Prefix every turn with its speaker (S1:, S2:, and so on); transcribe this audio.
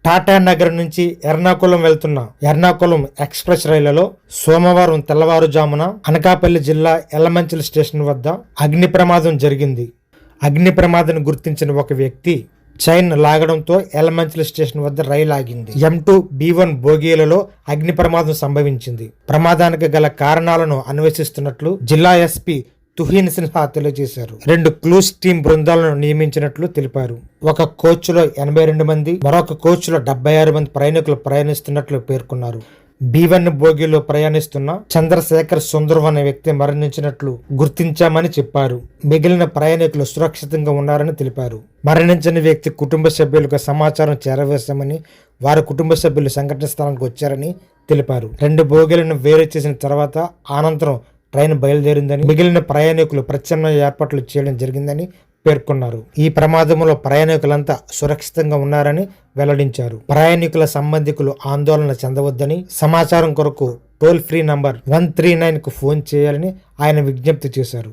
S1: టాటా నగర్ నుంచి ఎర్నాకుళం వెళ్తున్న ఎర్నాకుళం ఎక్స్ప్రెస్ రైళ్లలో సోమవారం తెల్లవారుజామున అనకాపల్లి జిల్లా ఎల్లమంచిలి స్టేషన్ వద్ద అగ్ని ప్రమాదం జరిగింది. అగ్ని ప్రమాదాన్ని గుర్తించిన ఒక వ్యక్తి చైన్ లాగడంతో ఎల్లమంచిలి స్టేషన్ వద్ద రైలు ఆగింది. M2 B1 బోగీలలో అగ్ని ప్రమాదం సంభవించింది. ప్రమాదానికి గల కారణాలను అన్వేషిస్తున్నట్లు జిల్లా ఎస్పీ తుహీన్ సిన్హా తెలియజేశారు. 2 క్లూస్ టీం బృందాలను నియమించినట్లు తెలిపారు. ఒక కోచ్ లో 82 మంది, మరొక కోచ్ లో 76 మంది ప్రయాణికులు ప్రయాణిస్తున్నట్లు పేర్కొన్నారు. B1 బోగిలో ప్రయాణిస్తున్న చంద్రశేఖర్ సుందరం అనే వ్యక్తి మరణించినట్లు గుర్తించామని చెప్పారు. మిగిలిన ప్రయాణికులు సురక్షితంగా ఉన్నారని తెలిపారు. మరణించిన వ్యక్తి కుటుంబ సభ్యులకు సమాచారం చేరవేశామని, వారి కుటుంబ సభ్యులు సంఘటన స్థలానికి వచ్చారని తెలిపారు. 2 బోగీలను వేరు చేసిన తర్వాత అనంతరం ట్రైన్ బయలుదేరిందని, మిగిలిన ప్రయాణికులు ప్రత్యామ్నాయ ఏర్పాట్లు చేయడం జరిగిందని పేర్కొన్నారు. ఈ ప్రమాదంలో ప్రయాణికులంతా సురక్షితంగా ఉన్నారని వెల్లడించారు. ప్రయాణికుల సంబంధికులు ఆందోళన చెందవద్దని, సమాచారం కొరకు టోల్ ఫ్రీ నంబర్ 139కు ఫోన్ చేయాలని ఆయన విజ్ఞప్తి చేశారు.